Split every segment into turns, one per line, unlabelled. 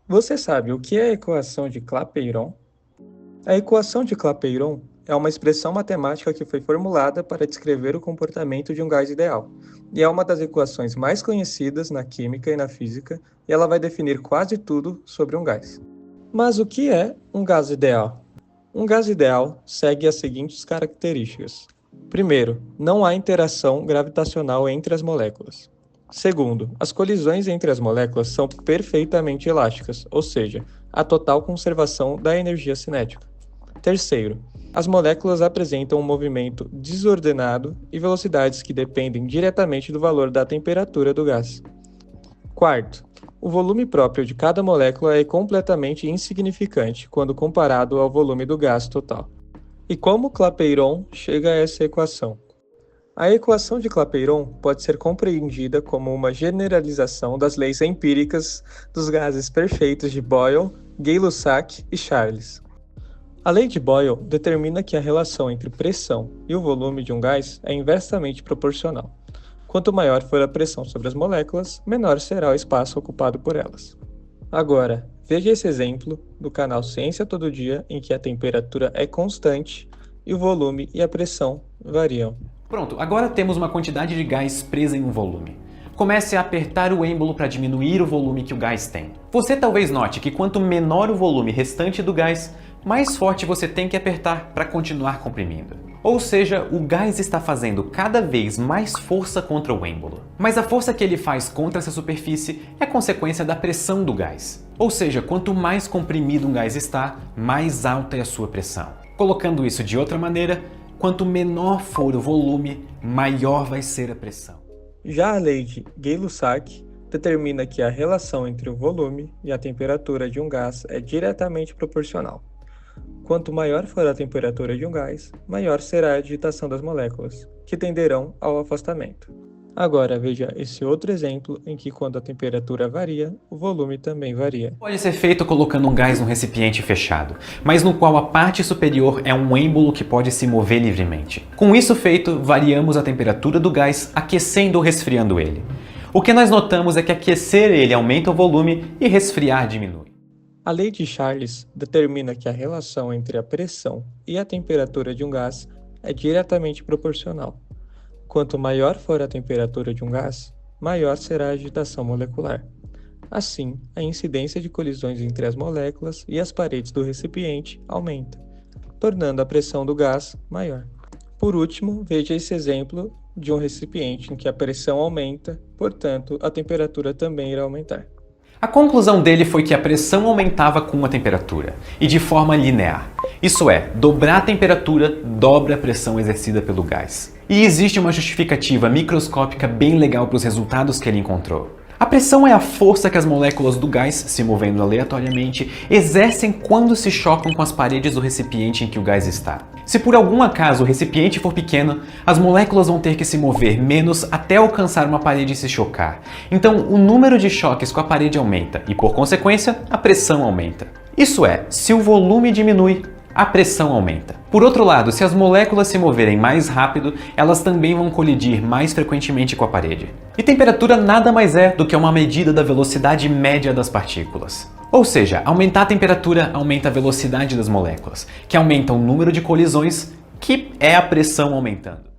Você sabe o que é a equação de Clapeyron? A equação de Clapeyron é uma expressão matemática que foi formulada para descrever o comportamento de um gás ideal, e é uma das equações mais conhecidas na química e na física, e ela vai definir quase tudo sobre um gás. Mas o que é um gás ideal? Um gás ideal segue as seguintes características. Primeiro, não há interação gravitacional entre as moléculas. Segundo, as colisões entre as moléculas são perfeitamente elásticas, ou seja, há total conservação da energia cinética. Terceiro, as moléculas apresentam um movimento desordenado e velocidades que dependem diretamente do valor da temperatura do gás. Quarto, o volume próprio de cada molécula é completamente insignificante quando comparado ao volume do gás total. E como Clapeyron chega a essa equação? A equação de Clapeyron pode ser compreendida como uma generalização das leis empíricas dos gases perfeitos de Boyle, Gay-Lussac e Charles. A lei de Boyle determina que a relação entre pressão e o volume de um gás é inversamente proporcional. Quanto maior for a pressão sobre as moléculas, menor será o espaço ocupado por elas. Agora, veja esse exemplo do canal Ciência Todo Dia, em que a temperatura é constante e o volume e a pressão variam.
Pronto, agora temos uma quantidade de gás presa em um volume. Comece a apertar o êmbolo para diminuir o volume que o gás tem. Você talvez note que quanto menor o volume restante do gás, mais forte você tem que apertar para continuar comprimindo. Ou seja, o gás está fazendo cada vez mais força contra o êmbolo. Mas a força que ele faz contra essa superfície é consequência da pressão do gás. Ou seja, quanto mais comprimido um gás está, mais alta é a sua pressão. Colocando isso de outra maneira, quanto menor for o volume, maior vai ser a pressão.
Já a lei de Gay-Lussac determina que a relação entre o volume e a temperatura de um gás é diretamente proporcional. Quanto maior for a temperatura de um gás, maior será a agitação das moléculas, que tenderão ao afastamento. Agora veja esse outro exemplo em que quando a temperatura varia, o volume também varia.
Pode ser feito colocando um gás num recipiente fechado, mas no qual a parte superior é um êmbolo que pode se mover livremente. Com isso feito, variamos a temperatura do gás, aquecendo ou resfriando ele. O que nós notamos é que aquecer ele aumenta o volume e resfriar diminui.
A lei de Charles determina que a relação entre a pressão e a temperatura de um gás é diretamente proporcional. Quanto maior for a temperatura de um gás, maior será a agitação molecular. Assim, a incidência de colisões entre as moléculas e as paredes do recipiente aumenta, tornando a pressão do gás maior. Por último, veja esse exemplo de um recipiente em que a pressão aumenta, portanto, a temperatura também irá aumentar.
A conclusão dele foi que a pressão aumentava com a temperatura, e de forma linear. Isso é, dobrar a temperatura dobra a pressão exercida pelo gás. E existe uma justificativa microscópica bem legal para os resultados que ele encontrou. A pressão é a força que as moléculas do gás, se movendo aleatoriamente, exercem quando se chocam com as paredes do recipiente em que o gás está. Se por algum acaso o recipiente for pequeno, as moléculas vão ter que se mover menos até alcançar uma parede e se chocar. Então, o número de choques com a parede aumenta e, por consequência, a pressão aumenta. Isso é, se o volume diminui, a pressão aumenta. Por outro lado, se as moléculas se moverem mais rápido, elas também vão colidir mais frequentemente com a parede. E temperatura nada mais é do que uma medida da velocidade média das partículas. Ou seja, aumentar a temperatura aumenta a velocidade das moléculas, que aumenta o número de colisões, que é a pressão aumentando.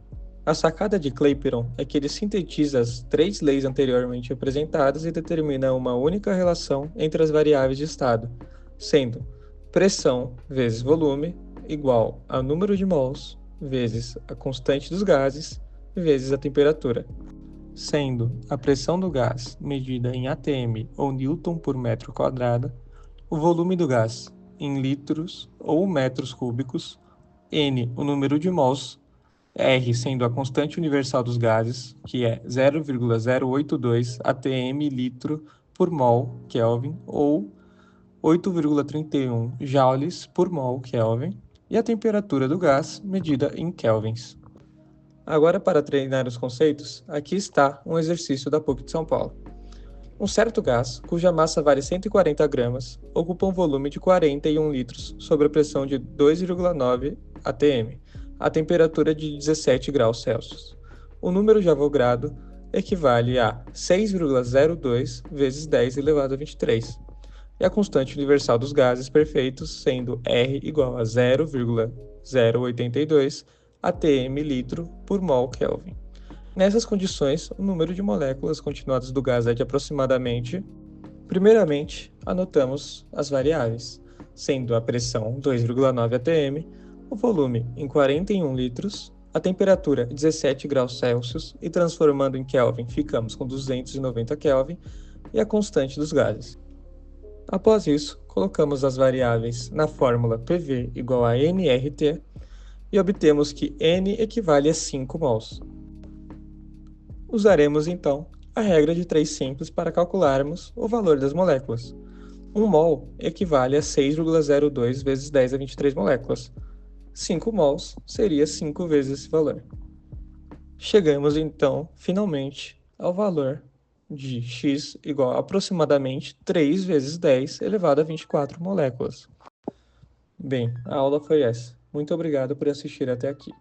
A sacada de Clapeyron é que ele sintetiza as três leis anteriormente apresentadas e determina uma única relação entre as variáveis de estado, sendo pressão vezes volume igual ao número de mols vezes a constante dos gases vezes a temperatura, sendo a pressão do gás medida em atm ou newton por metro quadrado, o volume do gás em litros ou metros cúbicos, n o número de mols, R sendo a constante universal dos gases, que é 0,082 atm litro por mol Kelvin, ou 8,31 joules por mol Kelvin, e a temperatura do gás medida em kelvins. Agora, para treinar os conceitos, aqui está um exercício da PUC de São Paulo. Um certo gás, cuja massa vale 140 gramas, ocupa um volume de 41 litros sob a pressão de 2,9 atm, a temperatura de 17 graus Celsius. O número de Avogadro equivale a 6,02 vezes 10 elevado a 23. e a constante universal dos gases perfeitos sendo R igual a 0,082 atm litro por mol Kelvin. Nessas condições, o número de moléculas continuadas do gás é de aproximadamente. Primeiramente, anotamos as variáveis, sendo a pressão 2,9 atm, o volume em 41 litros, a temperatura 17 graus Celsius e transformando em Kelvin ficamos com 290 Kelvin e a constante dos gases. Após isso, colocamos as variáveis na fórmula PV igual a nRT e obtemos que N equivale a 5 mols. Usaremos então a regra de 3 simples para calcularmos o valor das moléculas. 1 mol equivale a 6,02 vezes 10 a 23 moléculas. 5 mols seria 5 vezes esse valor. Chegamos então, finalmente, ao valor de x igual a aproximadamente 3 vezes 10 elevado a 24 moléculas. Bem, a aula foi essa. Muito obrigado por assistir até aqui.